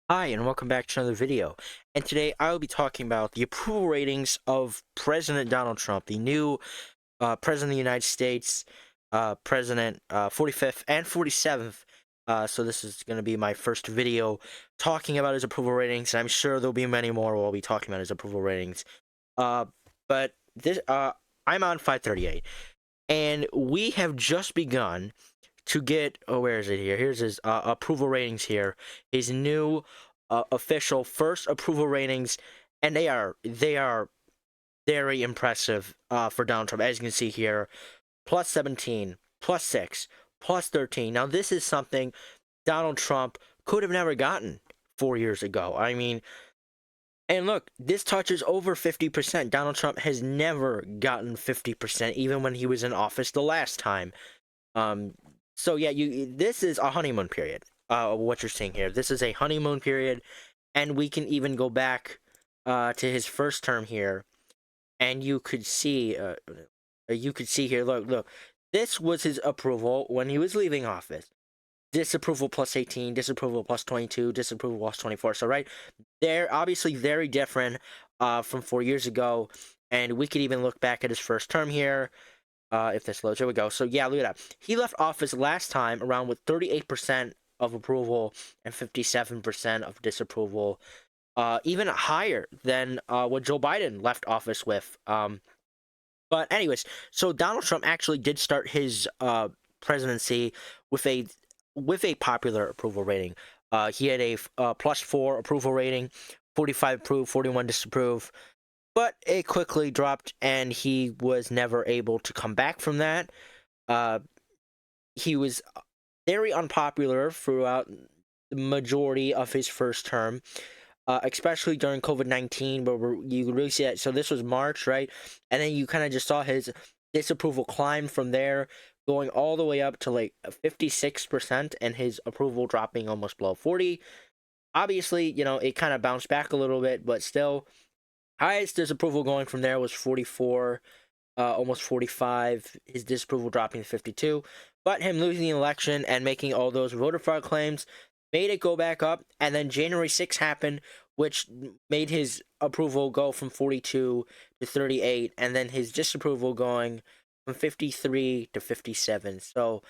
Hi, and welcome back to another video. And today I will be talking about the approval ratings of President Donald Trump, the new President of the United States, President 45th and 47th. So this is going to be my first video talking about his approval ratings, and I'm sure there'll be many more where I'll be talking about his approval ratings. Uh, but this, I'm on 538, and we have just begun to get, oh, where is it here? Here's his approval ratings here. His new official first approval ratings, and they are very impressive for Donald Trump. As you can see here, plus 17, plus 6, plus 13. Now this is something Donald Trump could have never gotten 4 years ago. I mean, and look, this touches over 50%. Donald Trump has never gotten 50%, even when he was in office the last time. Um, so yeah, this is a honeymoon period. What you're seeing here, this is a honeymoon period, and we can even go back to his first term here, and you could see here. Look, this was his approval when he was leaving office. Disapproval plus 18, disapproval plus 22, disapproval plus 24. So right, they're obviously very different from 4 years ago, and we could even look back at his first term here. If this loads, here we go. So yeah, look at that. He left office last time around with 38% of approval and 57% of disapproval, even higher than what Joe Biden left office with. But anyways, so Donald Trump actually did start his presidency with a popular approval rating. He had a +4 approval rating, 45 approve, 41 disapprove, but it quickly dropped, and he was never able to come back from that. Uh, he was very unpopular throughout the majority of his first term, especially during COVID-19, where you really see that. So this was March, right? And then you kind of just saw his disapproval climb from there, going all the way up to like 56%, and his approval dropping almost below 40. Obviously, it kind of bounced back a little bit, but still, highest disapproval going from there was 44, almost 45. His disapproval dropping to 52. But him losing the election and making all those voter fraud claims made it go back up. And then January 6th happened, which made his approval go from 42 to 38. And then his disapproval going from 53 to 57. So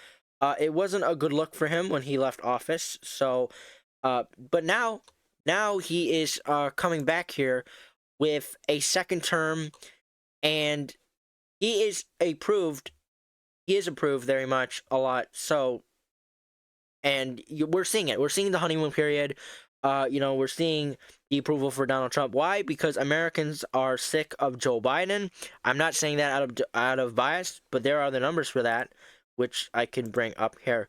it wasn't a good look for him when he left office. So, but now he is coming back here with a second term, and he is approved. He is approved very much a lot. So, and we're seeing it. We're seeing the honeymoon period. We're seeing the approval for Donald Trump. Why? Because Americans are sick of Joe Biden. I'm not saying that out of bias, but there are the numbers for that, which I can bring up here.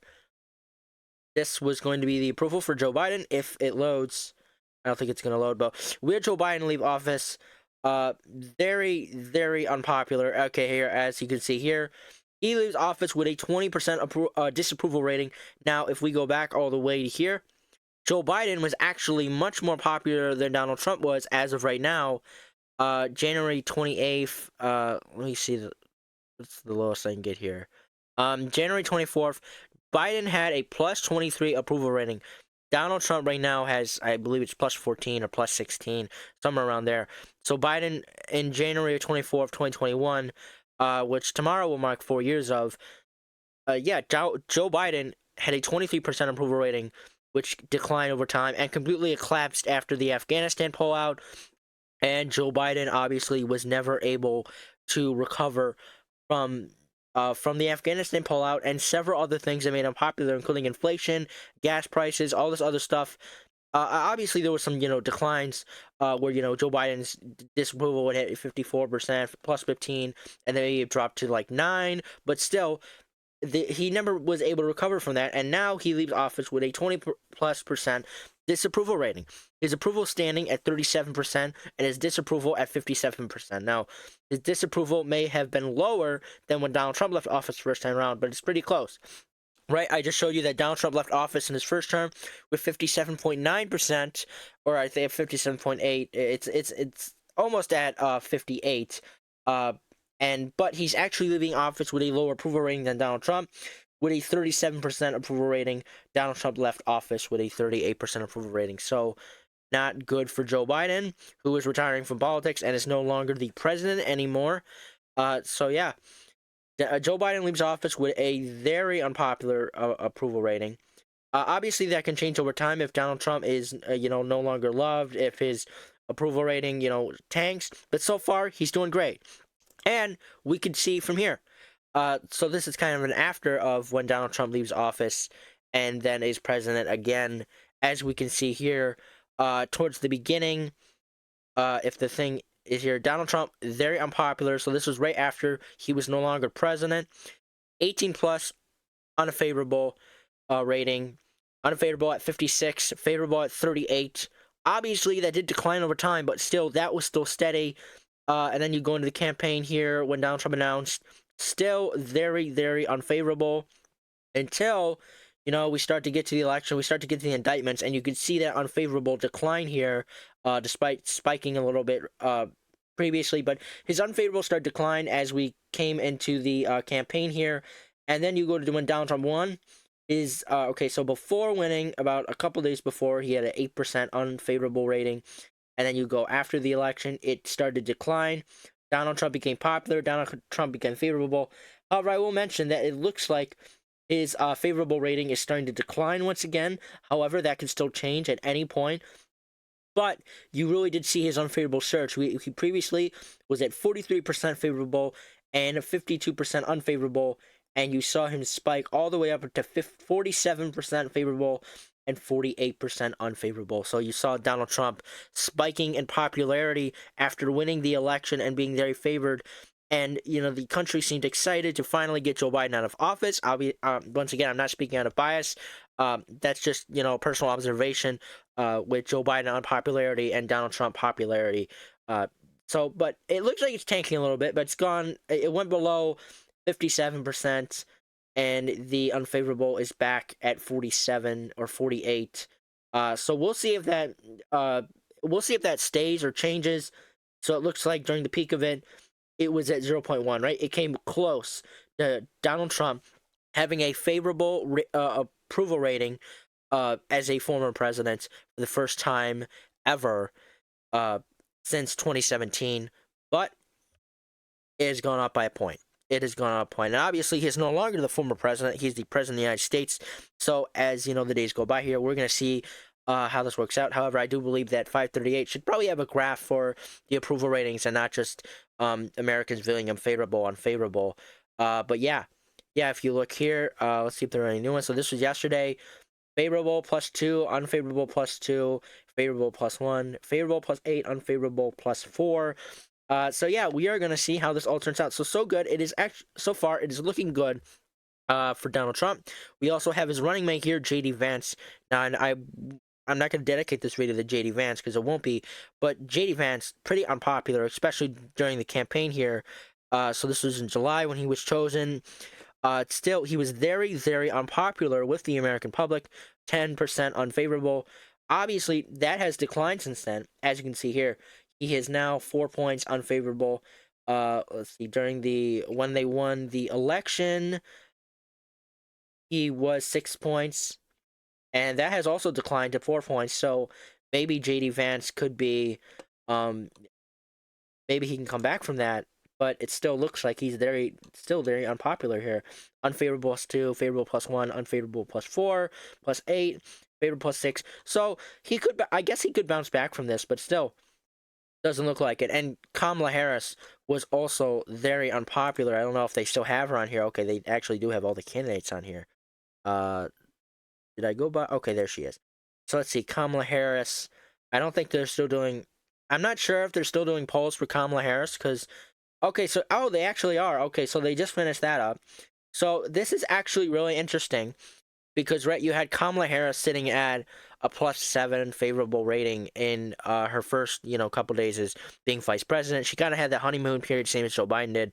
This was going to be the approval for Joe Biden if it loads. I don't think it's going to load, but we had Joe Biden leave office. Very, very unpopular. Okay, here, as you can see here, he leaves office with a 20% disapproval rating. Now, if we go back all the way to here, Joe Biden was actually much more popular than Donald Trump was as of right now. January 28th, let me see, what's the lowest I can get here? January 24th, Biden had a plus 23 approval rating. Donald Trump right now has, I believe it's plus 14 or plus 16, somewhere around there. So Biden in January 24th, 2021, which tomorrow will mark 4 years of, Joe Biden had a 23% approval rating, which declined over time and completely collapsed after the Afghanistan pullout. And Joe Biden obviously was never able to recover from the Afghanistan pullout and several other things that made him popular, including inflation, gas prices, all this other stuff. Obviously, there was some declines where Joe Biden's disapproval would hit 54% plus 15, and then it dropped to like 9. But still, he never was able to recover from that, and now he leaves office with a 20+% disapproval rating. His approval standing at 37% and his disapproval at 57%. Now, his disapproval may have been lower than when Donald Trump left office first time around, but it's pretty close. Right, I just showed you that Donald Trump left office in his first term with 57.9%, or I think 57.8. It's almost at 58. But he's actually leaving office with a lower approval rating than Donald Trump. with a 37% approval rating. Donald Trump left office with a 38% approval rating. So, not good for Joe Biden, who is retiring from politics and is no longer the president anymore. So yeah, Joe Biden leaves office with a very unpopular approval rating. Obviously, that can change over time if Donald Trump is, no longer loved, if his approval rating, tanks. But so far, he's doing great. And we can see from here. So this is kind of an after of when Donald Trump leaves office and then is president again. As we can see here, towards the beginning, if the thing is here, Donald Trump, very unpopular. So this was right after he was no longer president. 18 plus, unfavorable rating. Unfavorable at 56, favorable at 38. Obviously, that did decline over time, but still, that was still steady. And then you go into the campaign here when Donald Trump announced, still very, very unfavorable until, we start to get to the election, we start to get to the indictments, and you can see that unfavorable decline here, despite spiking a little bit previously. But his unfavorable started to decline as we came into the campaign here. And then you go to when Donald Trump won. Okay, so before winning, about a couple days before, he had an 8% unfavorable rating. And then you go after the election, it started to decline. Donald Trump became popular. Donald Trump became favorable. However, I will mention that it looks like his favorable rating is starting to decline once again. However, that can still change at any point. But you really did see his unfavorable surge. He previously was at 43% favorable and 52% unfavorable. And you saw him spike all the way up to 47% favorable and 48% unfavorable. So you saw Donald Trump spiking in popularity after winning the election and being very favored. And, the country seemed excited to finally get Joe Biden out of office. Once again, I'm not speaking out of bias. That's just, personal observation with Joe Biden unpopularity and Donald Trump popularity. But it looks like it's tanking a little bit, but it went below 57%, and the unfavorable is back at 47 or 48. So we'll see if that stays or changes. So it looks like during the peak of it, it was at 0.1, right? It came close to Donald Trump having a favorable approval rating as a former president for the first time ever since 2017, but it has gone up by a point. It has gone up a point. And obviously, he's no longer the former president. He's the president of the United States. So as, the days go by here, we're going to see how this works out. However, I do believe that 538 should probably have a graph for the approval ratings and not just Americans viewing them favorable, unfavorable. But yeah, if you look here, let's see if there are any new ones. So this was yesterday. Favorable +2, unfavorable +2, favorable +1, favorable +8, unfavorable +4. So yeah, we are gonna see how this all turns out. So good. It is actually so far. It is looking good for Donald Trump. We also have his running mate here, JD Vance. Now, and I'm not gonna dedicate this video to JD Vance because it won't be. But JD Vance, pretty unpopular, especially during the campaign here. So this was in July when he was chosen. Still, he was very, very unpopular with the American public. 10% unfavorable. Obviously, that has declined since then, as you can see here. He is now 4 points unfavorable. Let's see. When they won the election, he was 6 points, and that has also declined to 4 points. So maybe JD Vance could be, maybe he can come back from that. But it still looks like he's still very unpopular here. Unfavorable +2, favorable +1, unfavorable +4, +8, favorable +6. So I guess he could bounce back from this, but still doesn't look like it. And Kamala Harris was also very unpopular. I don't know if they still have her on here. Okay, they actually do have all the candidates on here. Did I go by? Okay, there she is. So let's see, Kamala Harris. I don't think they're still doing. I'm not sure if they're still doing polls for Kamala Harris because. Okay, so, they actually are. Okay, so they just finished that up. So this is actually really interesting because, right, you had Kamala Harris sitting at a +7 favorable rating in her first, couple days as being vice president. She kind of had that honeymoon period, same as Joe Biden did.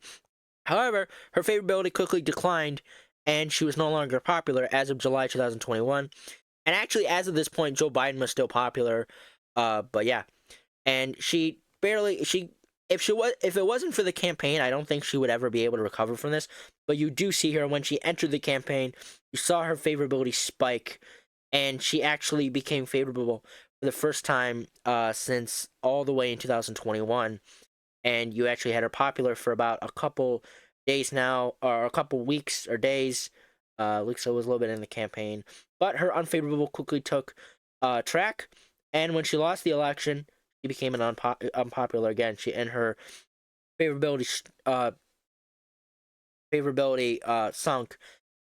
However, her favorability quickly declined, and she was no longer popular as of July 2021. And actually, as of this point, Joe Biden was still popular. But yeah, and if it wasn't for the campaign, I don't think she would ever be able to recover from this. but you do see her when she entered the campaign, you saw her favorability spike, and she actually became favorable for the first time since all the way in 2021. And you actually had her popular for about a couple days now, or a couple weeks or days. Looks like it was a little bit in the campaign, but her unfavorable quickly took track, and when she lost the election, she became an unpopular again. She and her favorability sunk,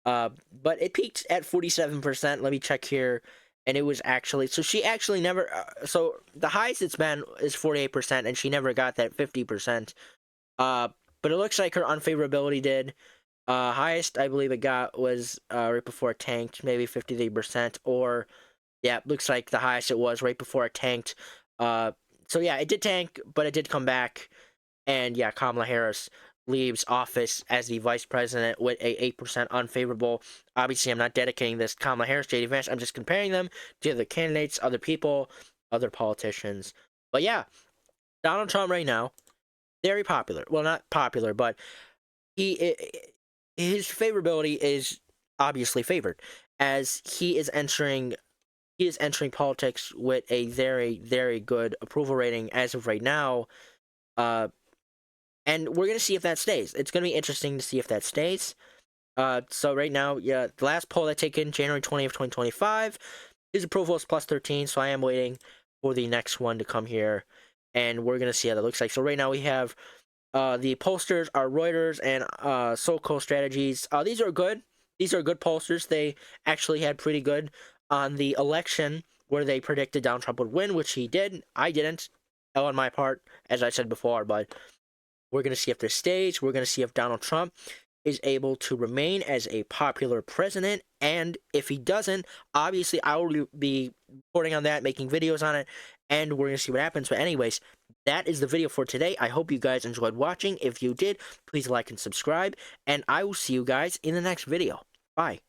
but it peaked at 47%. Let me check here, and it was actually, so she actually never. So the highest it's been is 48%, and she never got that 50%. But it looks like her unfavorability did. Highest I believe it got was right before it tanked, maybe 53%, or yeah, looks like the highest it was right before it tanked. So yeah, it did tank, but it did come back, and yeah, Kamala Harris leaves office as the vice president with a 8% unfavorable. Obviously, I'm not dedicating this to Kamala Harris, JD Vance. I'm just comparing them to other candidates, other people, other politicians. But yeah, Donald Trump right now, very popular. Well, not popular, but he his favorability is obviously favored, as he is entering politics with a very, very good approval rating as of right now. Uh, and we're gonna see if that stays. It's gonna be interesting to see if that stays. So right now, yeah, the last poll I taken January 20th, 2025, his approval is plus 13. So I am waiting for the next one to come here, and we're gonna see how that looks like. So right now we have the pollsters are Reuters and SoCo Strategies. These are good. These are good pollsters. They actually had pretty good on the election where they predicted Donald Trump would win, which he did. I didn't. On my part, as I said before, but we're going to see if this stays. We're going to see if Donald Trump is able to remain as a popular president. And if he doesn't, obviously I will be reporting on that, making videos on it, and we're going to see what happens. But anyways, that is the video for today. I hope you guys enjoyed watching. If you did, please like and subscribe, and I will see you guys in the next video. Bye.